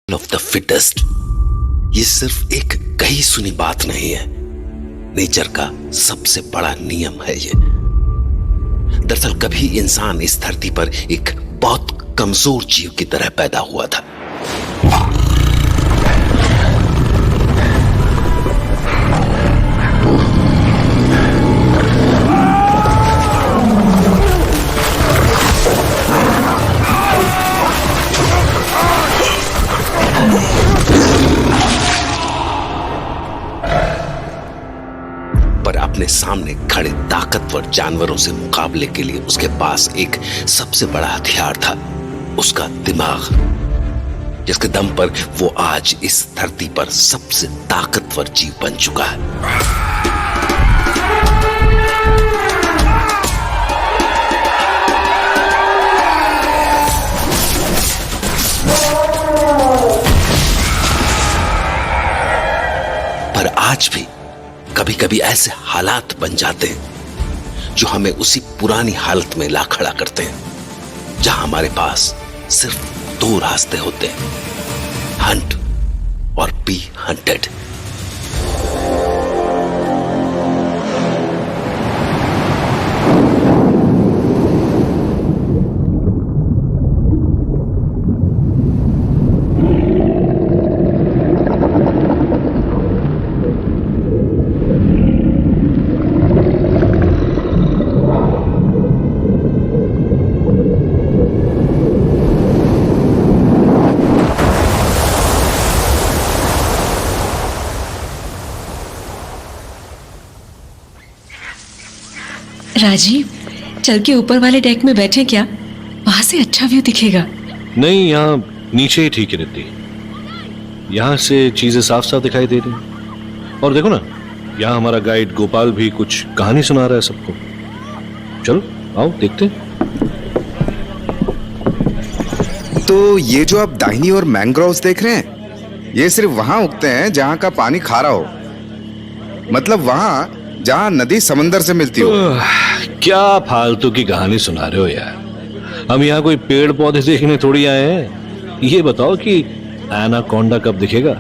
Of the fittest. ये सिर्फ एक कही सुनी बात नहीं है, नेचर का सबसे बड़ा नियम है ये। दरअसल कभी इंसान इस धरती पर एक बहुत कमजोर जीव की तरह पैदा हुआ था। पर अपने सामने खड़े ताकतवर जानवरों से मुकाबले के लिए उसके पास एक सबसे बड़ा हथियार था, उसका दिमाग, जिसके दम पर वो आज इस धरती पर सबसे ताकतवर जीव बन चुका है। पर आज भी कभी कभी ऐसे हालात बन जाते हैं जो हमें उसी पुरानी हालत में ला खड़ा करते हैं, जहां हमारे पास सिर्फ दो रास्ते होते हैं, हंट और बी हंटेड। राजीव, चल के ऊपर वाले डेक में बैठे क्या? वहां से अच्छा व्यू दिखेगा। नहीं, यहाँ नीचे ही ठीक रहती है। यहाँ से चीजें साफ साफ दिखाई दे रही। और देखो ना, यहाँ हमारा गाइड गोपाल भी कुछ कहानी सुना रहा है सबको। चलो आओ देखते। तो ये जो आप दाहिनी और मैंग्रोव्स देख रहे हैं, ये सिर्फ वहां उगते हैं जहां का पानी खारा हो, मतलब वहां जहां नदी समंदर से मिलती हो। क्या फालतू की कहानी सुना रहे हो यार? हम यहाँ कोई पेड़ पौधे देखने थोड़ी आए हैं। ये बताओ कि एनाकोंडा कब दिखेगा?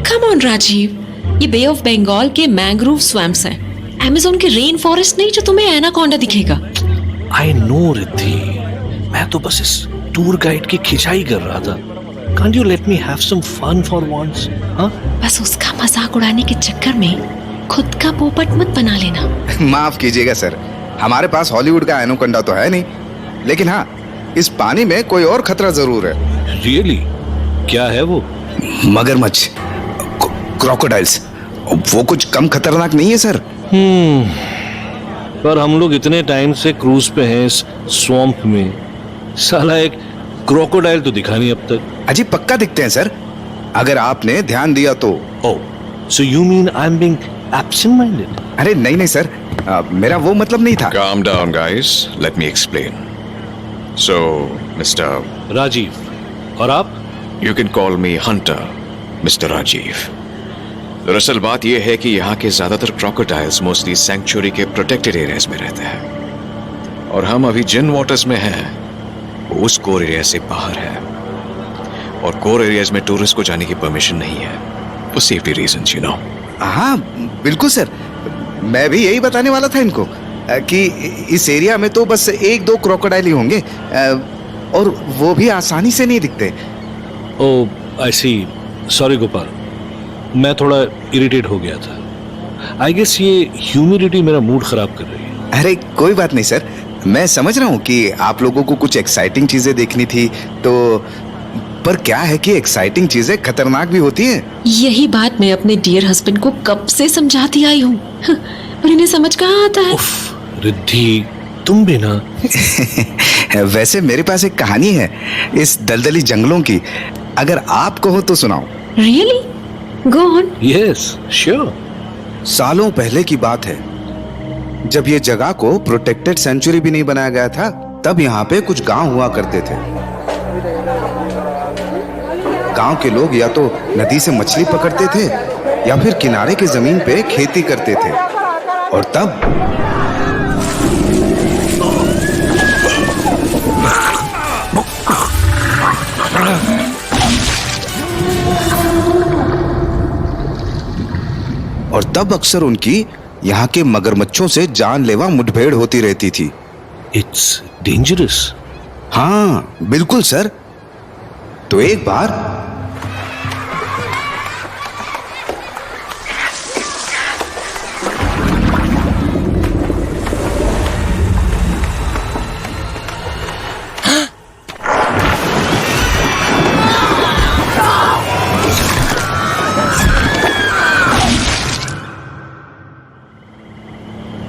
कम ऑन राजीव, ये बे ऑफ बंगाल के मैंग्रोव स्वैम्प्स हैं, अमेज़न के रेन फॉरेस्ट नहीं जो तुम्हें एनाकोंडा दिखेगा। आई नो रिद्धि, मैं तो बस इस टूर गाइड की खिंचाई कर रहा था। Can't you let me have some fun for once? बस उसका मजाक उड़ाने के चक्कर में खुद का पोपट मत बना लेना। माफ कीजिएगा सर, हमारे पास हॉलीवुड का एनाकोंडा तो है नहीं, लेकिन हाँ, इस पानी में कोई और खतरा जरूर है। रियली? क्या है वो? मगरमच्छ, क्रोकोडाइल्स। वो कुछ कम खतरनाक नहीं है सर। पर हम लोग इतने टाइम से क्रूज पे हैं इस स्वैम्प में, साला एक क्रोकोडाइल तो दिखा नहीं अब तक। अजी पक्का दिखते हैं सर, अगर आपने ध्यान दिया तो। ओह, so you mean I'm being absent-minded? अरे नहीं नहीं सर, मेरा वो मतलब नहीं था। Calm down, guys. Let me explain. So, Mr. Rajiv, और आप? You can call me Hunter, Mr. Rajiv. दरअसल बात यह है कि यहाँ के ज्यादातर क्रोकोडाइल्स मोस्टली सैंक्चुरी के प्रोटेक्टेड एरियाज में रहते हैं, और हम अभी जिन वाटर्स में हैं वो उस कोर एरिया से बाहर है, और कोर एरियाज में टूरिस्ट को जाने की परमिशन नहीं है, for safety reasons, you know. हाँ बिल्कुल सर, मैं भी यही बताने वाला था इनको कि इस एरिया में तो बस एक दो क्रोकोडाइल ही होंगे, और वो भी आसानी से नहीं दिखते। ओह आई सी, सॉरी गोपाल, मैं थोड़ा इरिटेट हो गया था। आई गेस ये ह्यूमिडिटी मेरा मूड खराब कर रही है। अरे कोई बात नहीं सर, मैं समझ रहा हूँ कि आप लोगों को कुछ एक्साइटिंग चीजें देखनी थी, तो पर क्या है कि एक्साइटिंग चीजें खतरनाक भी होती हैं। यही बात मैं अपने डियर हस्बैंड को कब से समझाती आई हूँ, पर इन्हें समझ कहाँ आता है। उफ, रिद्धि तुम भी ना। वैसे मेरे पास एक कहानी है इस दलदली जंगलों की, अगर आप कहो तो सुनाओ। Really? Go on. Yes sure. सालों पहले की बात है, जब ये जगह को प्रोटेक्टेड सेंचुरी भी नहीं बनाया गया था, तब यहाँ पे कुछ गांव हुआ करते थे। गांव के लोग या तो नदी से मछली पकड़ते थे या फिर किनारे की जमीन पे खेती करते थे, और तब और तब अक्सर उनकी यहाँ के मगरमच्छों से जानलेवा मुठभेड़ होती रहती थी। It's dangerous. हाँ बिल्कुल सर। तो एक बार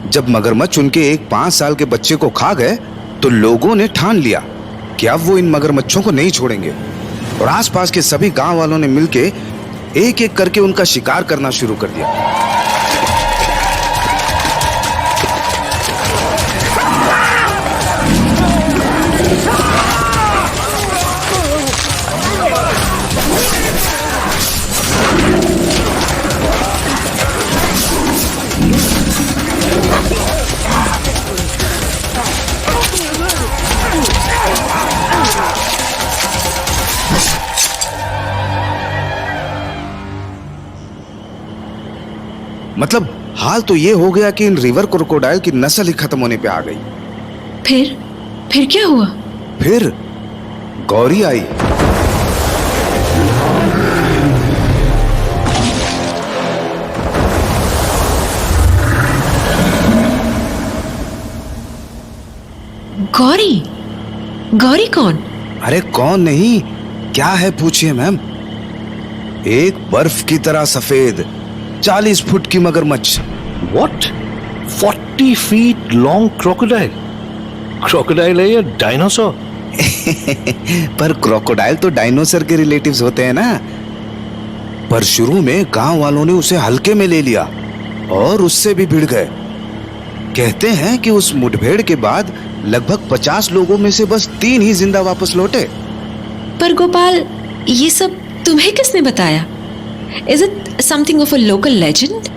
जब मगरमच्छ उनके एक 5 साल के बच्चे को खा गए तो लोगों ने ठान लिया कि अब वो इन मगरमच्छों को नहीं छोड़ेंगे और आसपास के सभी गांव वालों ने मिलके एक एक करके उनका शिकार करना शुरू कर दिया। मतलब हाल तो ये हो गया कि इन रिवर क्रोकोडाइल की नस्ल ही खत्म होने पे आ गई। फिर क्या हुआ? फिर गौरी आई। गौरी? गौरी कौन? अरे कौन नहीं, क्या है पूछिए मैम। एक बर्फ की तरह सफेद 40 फुट की मगरमच्छ। What? 40 feet long crocodile? Crocodile है या डायनासोर? पर क्रोकोडाइल तो डायनासोर के रिलेटिव्स होते हैं ना। पर शुरू में गांव वालों ने उसे हल्के में ले लिया और उससे भी भिड़ गए। कहते हैं कि उस मुठभेड़ के बाद लगभग 50 लोगों में से बस 3 ही जिंदा वापस लौटे। पर गोपाल, ये सब तुम्हें किसने बताया? Is it something of a local legend?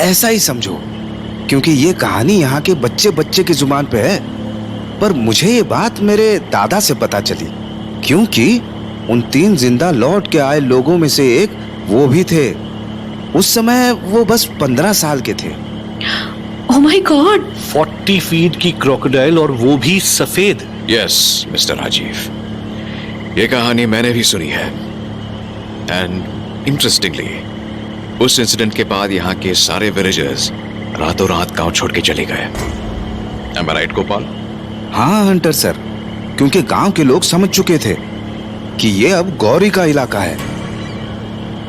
ऐसा ही समझो, क्योंकि ये कहानी यहाँ के बच्चे बच्चे की जुबान पे है। पर मुझे ये बात मेरे दादा से पता चली, क्योंकि उन 3 जिंदा लौट के आए लोगों में से एक वो भी थे। उस समय वो बस 15 साल के थे। Oh my God! 40 फीट की क्रोकोडाइल और वो भी सफेद। यस मिस्टर राजीव, ये कहानी मैंने भी सुनी है। एंड इंटरेस्टिंगली, उस इंसिडेंट के बाद यहाँ के सारे विलेजर्स रातों रात गांव छोड़ के चले गए। Am I right, Gopal? हाँ हंटर सर, क्योंकि गांव के लोग समझ चुके थे कि ये अब गौरी का इलाका है।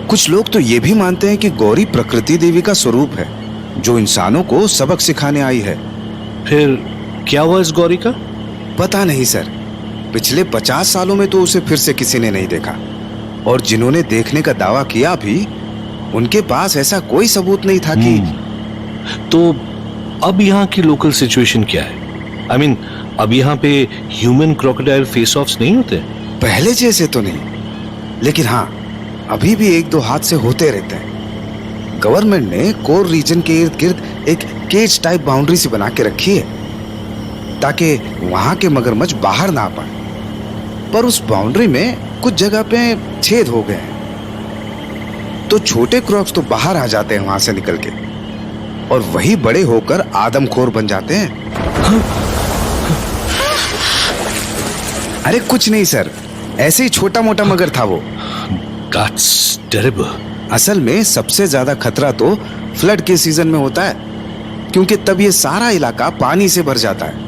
कुछ लोग तो ये भी मानते हैं कि गौरी प्रकृति देवी का स्वरूप है, जो इंसानों को सबक सिखाने आई है। फिर क्या हुआ इस गौरी का? पता नहीं सर, पिछले 50 सालों में तो उसे फिर से किसी ने नहीं देखा, और जिन्होंने देखने का दावा किया भी, उनके पास ऐसा कोई सबूत नहीं था कि। तो अब यहाँ की लोकल सिचुएशन क्या है? I mean, अब यहाँ पे ह्यूमन क्रोकोडाइल फेस ऑफ्स नहीं होते? पहले जैसे तो नहीं, लेकिन हाँ अभी भी 1-2 हादसे होते रहते हैं। गवर्नमेंट ने कोर रीजन के इर्द गिर्द एक केज टाइप बाउंड्री सी बना के रखी है, ताकि वहां के मगरमच्छ बाहर ना आ पाए। पर उस बाउंड्री में कुछ जगह पे छेद हो गए हैं, तो छोटे क्रॉक्स तो बाहर आ जाते हैं वहां से निकल के, और वही बड़े होकर आदमखोर बन जाते हैं। अरे कुछ नहीं सर, ऐसे ही छोटा मोटा मगर था वो। That's terrible. असल में सबसे ज्यादा खतरा तो फ्लड के सीजन में होता है, क्योंकि तब ये सारा इलाका पानी से भर जाता है।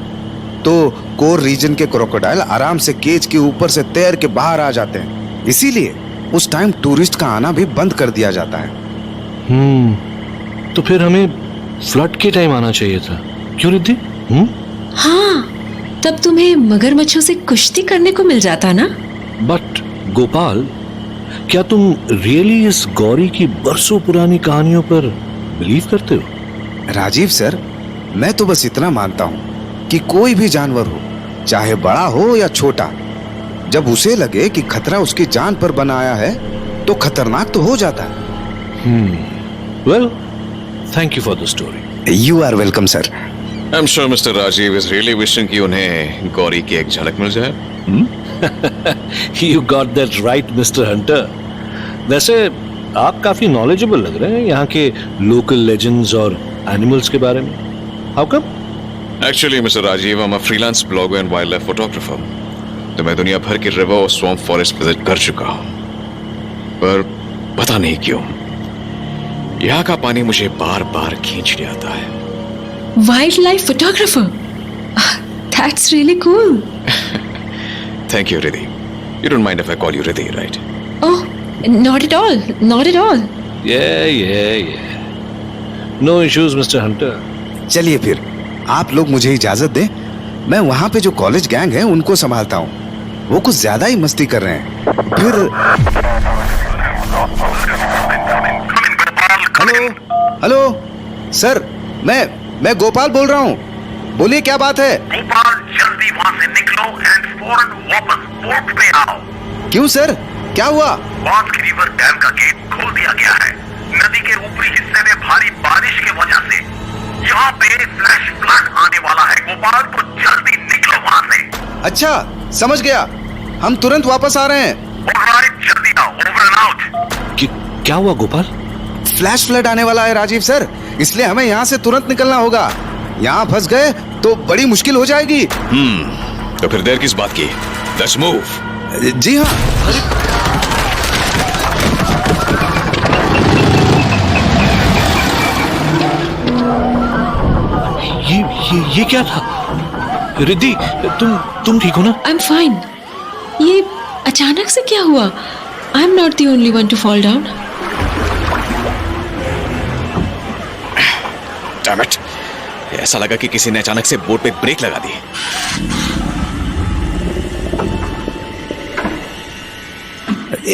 तो कोर रीजन के क्रोकोडाइल आराम से केज के ऊपर से तैर के बाहर आ जाते हैं। इसीलिए उस टाइम टूरिस्ट का आना भी बंद कर दिया जाता है। तो फिर हमें फ्लड के टाइम आना चाहिए था, क्यों रिद्धि? हाँ, तब तुम्हें मगरमच्छों से कुश्ती करने को मिल जाता ना। बट गोपाल, क्या तुम रियली इस गौरी की बरसों पुरानी कहानियों पर बिलीव करते हो? राजीव सर, मैं तो बस इतना मानता हूँ कि कोई भी जानवर हो, चाहे बड़ा हो या छोटा, जब उसे लगे कि खतरा उसकी जान पर बना आया है, तो खतरनाक तो हो जाता है। Well, thank you for the story. You are welcome sir. I am sure mister Rajeev is really wishing कि उन्हें गौरी की एक झलक मिल जाए। You got that right, Mr. Hunter. वैसे आप काफी नॉलेजेबल लग रहे हैं यहाँ के लोकल लेजेंड्स और एनिमल्स के बारे में. How come? Actually mister Rajeev, I'm a freelance blogger and wildlife photographer. तो मैं दुनिया भर की रिवर और स्वैम्प फॉरेस्ट विजिट कर चुका हूँ, पर पता नहीं क्यों यहाँ का पानी मुझे बार बार खींच ले आता है. Wildlife photographer. That's really cool. Thank you, Riddhi. You don't mind if I call you Riddhi, right? Oh, not at all. Not at all. Yeah. No issues, Mr. Hunter. चलिए फिर आप लोग मुझे इजाजत दें. मैं वहां पे जो कॉलेज गैंग है उनको संभालता हूँ. वो कुछ ज्यादा ही मस्ती कर रहे हैं. फिर हेलो सर, मैं गोपाल बोल रहा हूँ. बोलिए क्या बात है. गोपाल, जल्दी वहाँ से निकलो एंड फौरन वापस पोर्ट पे आओ. क्यों सर, क्या हुआ? बांस रिवर डैम का गेट खोल दिया गया है. नदी के ऊपरी हिस्से में भारी बारिश की वजह से यहाँ पे फ्लैश फ्लड आने वाला है. गोपाल, तो जल्दी निकलो वहाँ से. अच्छा, समझ गया. हम तुरंत वापस आ रहे हैं. ऑलराइट, जल्दी आओ. Over and out. क्या हुआ गोपाल? फ्लैश फ्लड आने वाला है राजीव सर, इसलिए हमें यहाँ से तुरंत निकलना होगा. यहाँ फंस गए तो बड़ी मुश्किल हो जाएगी. तो फिर देर किस बात की? Let's move. जी हाँ. ये क्या था? रिद्धि, तुम ठीक हो ना? I'm fine. ये अचानक से क्या हुआ? I'm not the only one to fall down. Damn it. ऐसा लगा कि किसी ने अचानक से बोट पे ब्रेक लगा दी.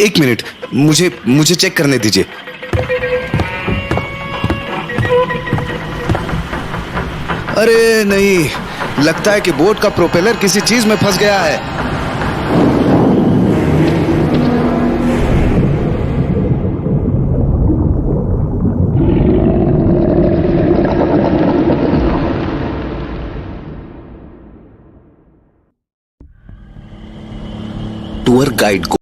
एक मिनट, मुझे चेक करने दीजिए. अरे नहीं, लगता है कि बोट का प्रोपेलर किसी चीज में फंस गया है. Tour guide